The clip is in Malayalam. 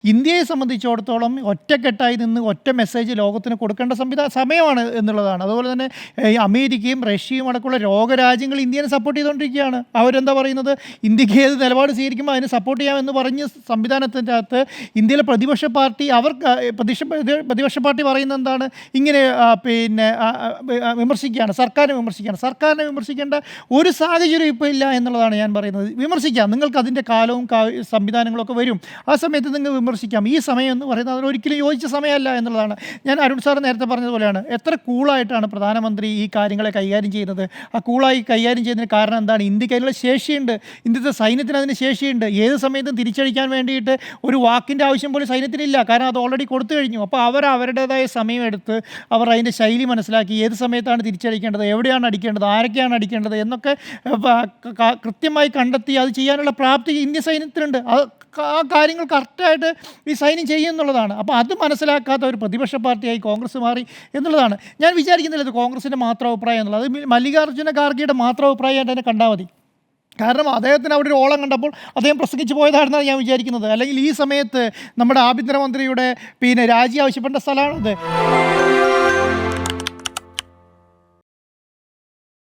ഇന്ത്യയെ സംബന്ധിച്ചിടത്തോളം ഒറ്റക്കെട്ടായി നിന്ന് ഒറ്റ മെസ്സേജ് ലോകത്തിന് കൊടുക്കേണ്ട സമയമാണ് എന്നുള്ളതാണ്. അതുപോലെ തന്നെ അമേരിക്കയും റഷ്യയും അടക്കമുള്ള ലോകരാജ്യങ്ങൾ ഇന്ത്യനെ സപ്പോർട്ട് ചെയ്തുകൊണ്ടിരിക്കുകയാണ്. അവരെന്താ പറയുന്നത്, ഇന്ത്യക്ക് ഏത് നിലപാട് സ്വീകരിക്കുമ്പോൾ അതിന് സപ്പോർട്ട് ചെയ്യാമെന്ന് പറഞ്ഞ് സംവിധാനത്തിൻ്റെ അകത്ത് ഇന്ത്യയിലെ പ്രതിപക്ഷ പാർട്ടി പ്രതിപക്ഷ പാർട്ടി പറയുന്നത് എന്താണ്, ഇങ്ങനെ വിമർശിക്കുകയാണ്, സർക്കാരിനെ വിമർശിക്കേണ്ട ഒരു സാഹചര്യം ഇപ്പോൾ ഇല്ല എന്നുള്ളതാണ് ഞാൻ പറയുന്നത്. വിമർശിക്കാം, നിങ്ങൾക്ക് അതിൻ്റെ കാലവും സംവിധാനങ്ങളൊക്കെ വരും, ആ സമയത്ത് നിങ്ങൾ വിമർശിക്കാം. ഈ സമയം എന്ന് പറയുന്നത് അതിനൊരിക്കലും യോജിച്ച സമയമല്ല എന്നുള്ളതാണ്. ഞാൻ അരുൺ സാർ നേരത്തെ പറഞ്ഞതുപോലെയാണ്, എത്ര കൂളായിട്ടാണ് പ്രധാനമന്ത്രി ഈ കാര്യങ്ങളെ കൈകാര്യം ചെയ്യുന്നത്. ആ കൂളായി കൈകാര്യം ചെയ്യുന്നതിന് കാരണം എന്താണ്, ഇന്ത്യക്ക് അതിനുള്ള ശേഷിയുണ്ട്, ഇന്ത്യത്തെ സൈന്യത്തിന് അതിന് ശേഷിയുണ്ട്. ഏത് സമയത്തും തിരിച്ചടിക്കാൻ വേണ്ടിയിട്ട് ഒരു വാക്കിൻ്റെ ആവശ്യം പോലും സൈന്യത്തിനില്ല, കാരണം അത് ഓൾറെഡി കൊടുത്തു കഴിഞ്ഞു. അപ്പോൾ അവരുടേതായ സമയമെടുത്ത് അവർ അതിൻ്റെ ശൈലി മനസ്സിലാക്കി ഏത് സമയത്താണ് തിരിച്ചടിക്കേണ്ടത്, എവിടെയാണ് അടിക്കേണ്ടത്, ആരൊക്കെയാണ് അടിക്കേണ്ടത് എന്നൊക്കെ കൃത്യമായി കണ്ടെത്തി അത് ചെയ്യാനുള്ള പ്രാപ്തി ഇന്ത്യൻ സൈന്യത്തിനുണ്ട്. ആ കാര്യങ്ങൾ കറക്റ്റായിട്ട് ഈ സൈന്യം ചെയ്യുന്നുള്ളതാണ്. അപ്പോൾ അത് മനസ്സിലാക്കാത്ത ഒരു പ്രതിപക്ഷ പാർട്ടിയായി കോൺഗ്രസ് മാറി എന്നുള്ളതാണ്. ഞാൻ വിചാരിക്കുന്നില്ല ഇത് കോൺഗ്രസിൻ്റെ മാത്രം അഭിപ്രായം എന്നുള്ളത്, അത് മല്ലികാർജ്ജുന ഖാർഗെയുടെ മാത്രം അഭിപ്രായമായിട്ട് തന്നെ കണ്ടാൽ മതി. കാരണം അദ്ദേഹത്തിന് അവിടെ ഒരു ഓളം കണ്ടപ്പോൾ അദ്ദേഹം പ്രസംഗിച്ച് പോയതാണെന്നാണ് ഞാൻ വിചാരിക്കുന്നത്. അല്ലെങ്കിൽ ഈ സമയത്ത് നമ്മുടെ ആഭ്യന്തരമന്ത്രിയുടെ രാജി ആവശ്യപ്പെട്ട സ്ഥലമാണത്.